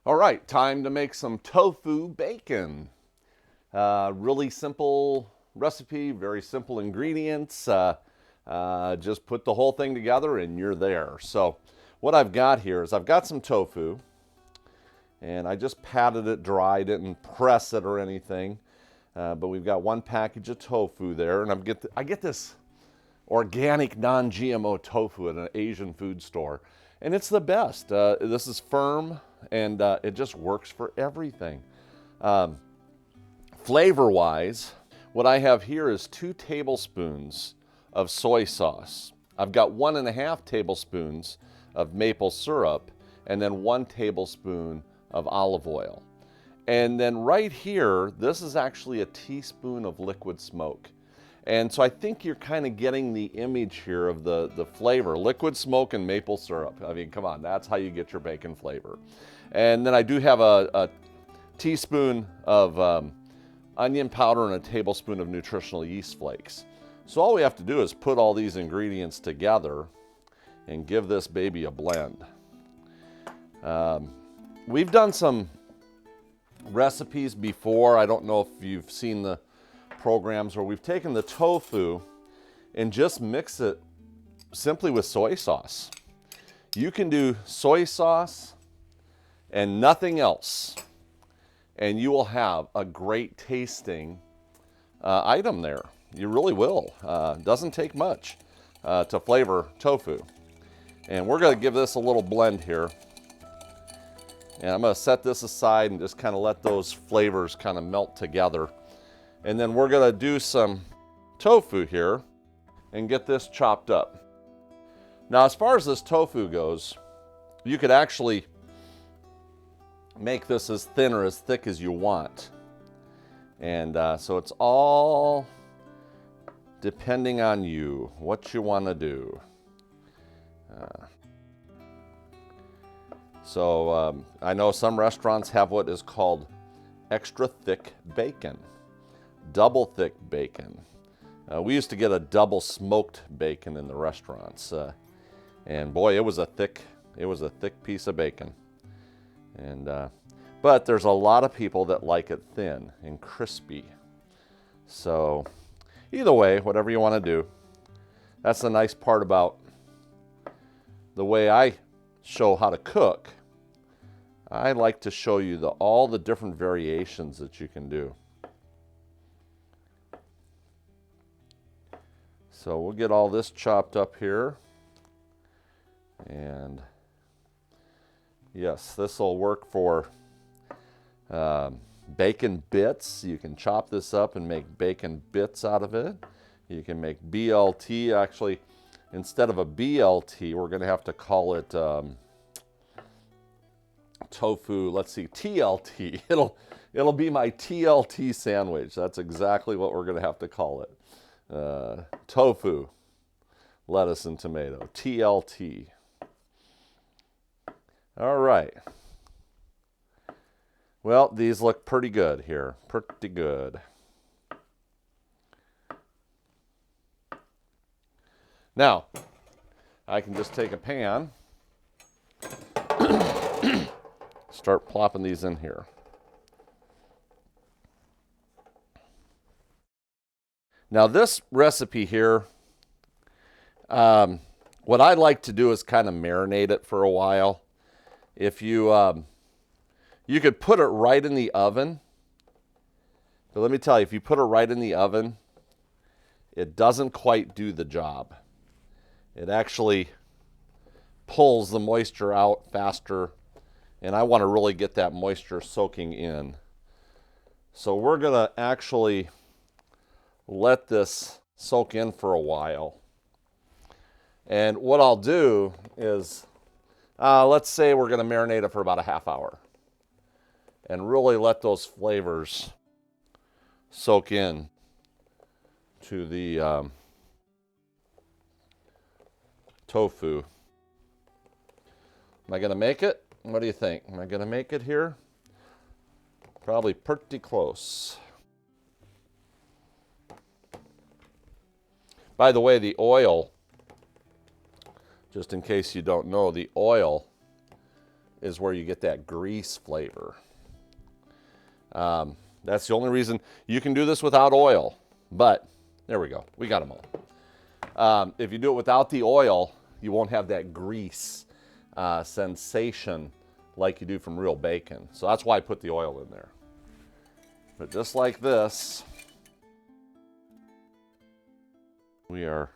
All right, time to make some tofu bacon. Really simple recipe, very simple ingredients. Just put the whole thing together and you're there. So what I've got here is I've got some tofu and I just patted it dry, didn't press it or anything. But we've got one package of tofu there, and I get this organic non-GMO tofu at an Asian food store, and it's the best. This is firm, and it just works for everything. Flavor-wise, what I have here is 2 tablespoons of soy sauce. I've got 1.5 tablespoons of maple syrup, and then 1 tablespoon of olive oil. And then right here, this is actually a teaspoon of liquid smoke. And so I think you're kind of getting the image here of the flavor. Liquid smoke and maple syrup. I mean, come on, that's how you get your bacon flavor. And then I do have a teaspoon of onion powder and a tablespoon of nutritional yeast flakes. So all we have to do is put all these ingredients together and give this baby a blend. We've done some recipes before. I don't know if you've seen the programs where we've taken the tofu and just mix it simply with soy sauce. You can do soy sauce and nothing else, and you will have a great tasting item there. You really will. Doesn't take much to flavor tofu. And we're going to give this a little blend here. And I'm going to set this aside and just kind of let those flavors kind of melt together. And then we're going to do some tofu here and get this chopped up. Now, as far as this tofu goes, you could actually make this as thin or as thick as you want. And so it's all depending on you, what you want to do. So I know some restaurants have what is called extra thick bacon, double thick bacon. We used to get a double smoked bacon in the restaurants, and boy, it was a thick piece of bacon. And but there's a lot of people that like it thin and crispy. So either way, whatever you want to do, that's the nice part about the way I show how to cook. I like to show you all the different variations that you can do. So we'll get all this chopped up here. And yes, this will work for bacon bits. You can chop this up and make bacon bits out of it. You can make BLT. Actually, instead of a BLT, we're going to have to call it tofu, let's see, TLT. It'll be my TLT sandwich. That's exactly what we're going to have to call it. Tofu, lettuce and tomato, TLT. All right. Well, these look pretty good here. Pretty good. Now, I can just take a pan, start plopping these in here. Now this recipe here, what I like to do is kind of marinate it for a while. If you, you could put it right in the oven, but let me tell you, if you put it right in the oven, it doesn't quite do the job. It actually pulls the moisture out faster, and I want to really get that moisture soaking in. So we're going to actually let this soak in for a while. And what I'll do is, let's say we're going to marinate it for about a half hour and really let those flavors soak in to the tofu. Am I going to make it? What do you think? Am I going to make it here? Probably pretty close. By the way, the oil, just in case you don't know, the oil is where you get that grease flavor. That's the only reason. You can do this without oil, but there we go. We got them all. If you do it without the oil, you won't have that grease sensation like you do from real bacon. So that's why I put the oil in there. But just like this, we are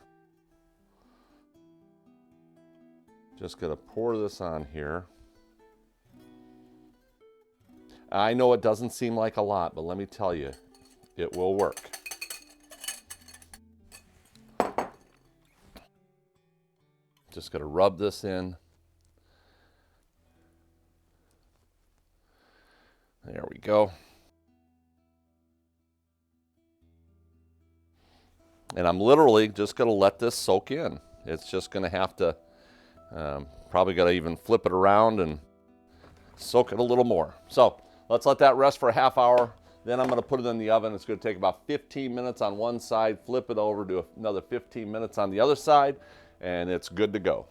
just going to pour this on here. I know it doesn't seem like a lot, but let me tell you, it will work. Just going to rub this in. There we go. And I'm literally just going to let this soak in. It's just going to have to, probably got to even flip it around and soak it a little more. So let's let that rest for a half hour. Then I'm going to put it in the oven. It's going to take about 15 minutes on one side, flip it over, do another 15 minutes on the other side, and it's good to go.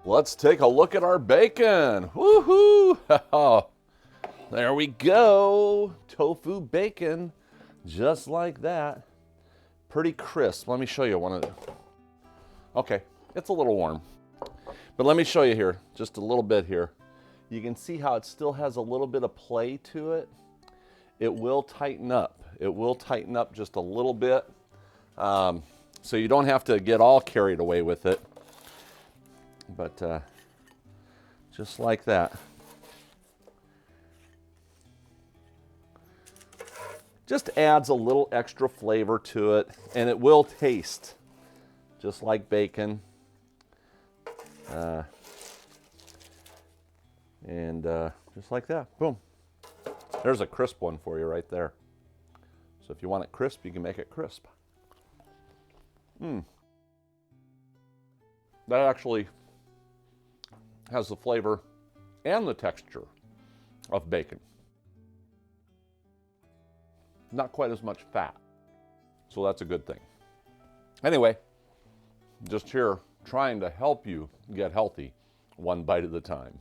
Let's take a look at our bacon. Woohoo! There we go. Tofu bacon, just like that. Pretty crisp. Let me show you one of them. Okay, it's a little warm. But let me show you here, just a little bit here. You can see how it still has a little bit of play to it. It will tighten up. It will tighten up just a little bit. So you don't have to get all carried away with it. But just like that. Just adds a little extra flavor to it, and it will taste just like bacon. Just like that, boom. There's a crisp one for you right there. So if you want it crisp, you can make it crisp. That actually has the flavor and the texture of bacon. Not quite as much fat, so that's a good thing. Anyway, just here trying to help you get healthy one bite at a time.